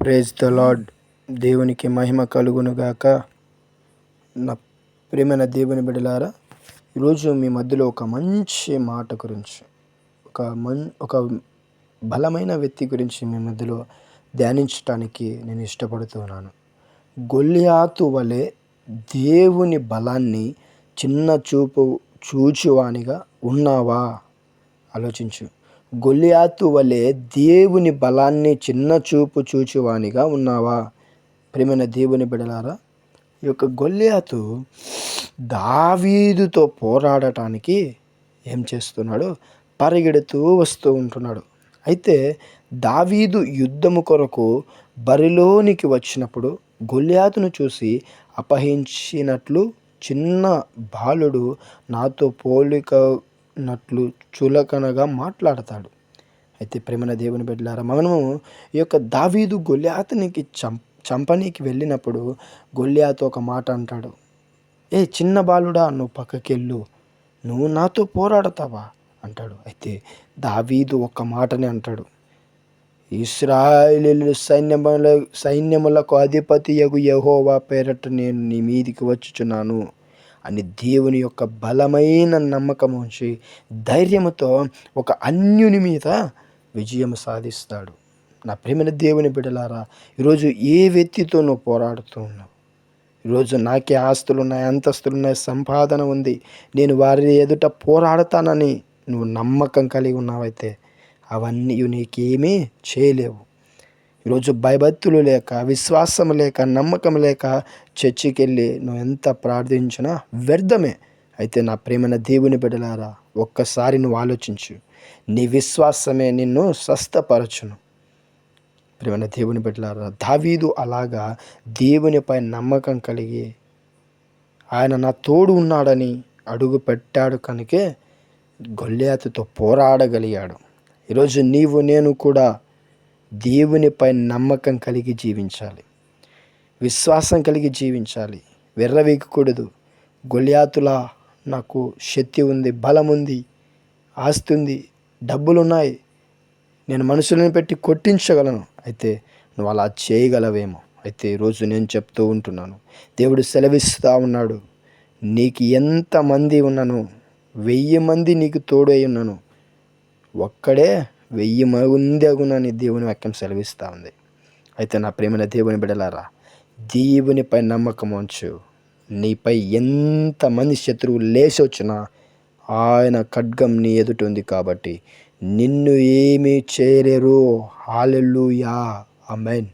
Praise the lord. దేవునికి మహిమ కలుగునుగాక. నా ప్రియమైన దేవుని బిడ్డలారా, ఈరోజు మీ మధ్యలో ఒక మంచి మాట గురించి, ఒక బలమైన వ్యక్తి గురించి మీ మధ్యలో ధ్యానించడానికి నేను ఇష్టపడుతున్నాను. గొల్లియాతు వలె దేవుని బలాన్ని చిన్న చూపు చూచువానిగా ఉన్నావా? ఆలోచించు. గొల్లియాతు వలె దేవుని బలాన్ని చిన్న చూపు చూచువానిగా ఉన్నావా? ప్రియమైన దేవుని బిడ్డలారా, ఈ యొక్క గొల్లియాతు దావీదుతో పోరాడటానికి ఏం చేస్తున్నాడు? పరిగెడుతూ వస్తూ ఉంటున్నాడు. అయితే దావీదు యుద్ధము కొరకు బరిలోనికి వచ్చినప్పుడు గొల్లియాతును చూసి అపహరించినట్లు చిన్న బాలుడు నాతో పోలికనట్లు చులకనగా మాట్లాడతాడు. అయితే ప్రేమన దేవుని బిడ్డలారా, మనము ఈ యొక్క దావీదు గొల్లియాతునికి చంపనీకి వెళ్ళినప్పుడు గొల్లియాతు ఒక మాట అంటాడు. ఏ చిన్న బాలుడా, నువ్వు పక్కకెళ్ళు, నువ్వు నాతో పోరాడతావా అంటాడు. అయితే దావీదు ఒక మాటని అంటాడు. ఇశ్రాయేలు సైన్యములకు అధిపతియగు యెహోవా పేరట నేను నీ మీదికి వచ్చుచున్నాను అని దేవుని యొక్క బలమైన నమ్మకం ఉంచి ధైర్యముతో ఒక అన్యుని మీద విజయం సాధిస్తాడు. నా ప్రియమైన దేవుని బిడ్డలారా, ఈరోజు ఏ వ్యక్తితో నువ్వు పోరాడుతూ ఉన్నావు? ఈరోజు నాకే ఆస్తులున్నాయి, అంతస్తులున్నాయి, సంపాదన ఉంది, నేను వారి ఎదుట పోరాడతానని నువ్వు నమ్మకం కలిగి ఉన్నావైతే అవన్నీ నీకేమీ చేయలేవు. ఈరోజు భయభక్తులు లేక, విశ్వాసం లేక, నమ్మకం లేక చర్చికి వెళ్ళి నువ్వు ఎంత ప్రార్థించినా వ్యర్థమే. అయితే నా ప్రియమైన దేవుని బిడ్డలారా, ఒక్కసారి నువ్వు ఆలోచించు. నీ విశ్వాసమే నిన్ను స్వస్థపరచును. ప్రియమైన దేవుని బిడ్డలారా, దావీదు అలాగా దేవునిపై నమ్మకం కలిగి ఆయన నా తోడు ఉన్నాడని అడుగు పెట్టాడు కనుకే గొల్లియాతుతో పోరాడగలిగాడు. ఈరోజు నీవు నేను కూడా దేవునిపై నమ్మకం కలిగి జీవించాలి, విశ్వాసం కలిగి జీవించాలి. వెర్రవీగకూడదు. గొల్లియాతులా నాకు శక్తి ఉంది, బలం ఉంది, ఆస్తి ఉంది, డబ్బులున్నాయి, నేను మనుషులను పెట్టి కొట్టించగలను, అయితే నువ్వు అలా చేయగలవేమో. అయితే ఈరోజు నేను చెప్తూ ఉంటున్నాను, దేవుడు సెలవిస్తూ ఉన్నాడు, నీకు ఎంతమంది ఉన్నాను, 1000 మంది నీకు తోడు అయి ఉన్నాను, ఒక్కడే 1000 మంది అగునని దేవుని వాక్యం సెలవిస్తూ ఉంది. అయితే నా ప్రియమైన దేవుని బిడ్డలారా, దేవునిపై నమ్మకం ఉంచు. నీపై ఎంతమంది శత్రువులు లేచి వచ్చినా ఆయన ఖడ్గం నీ ఎదుట ఉంది కాబట్టి నిన్ను ఏమీ చేయలేరు. హల్లెలూయా, ఆమేన్.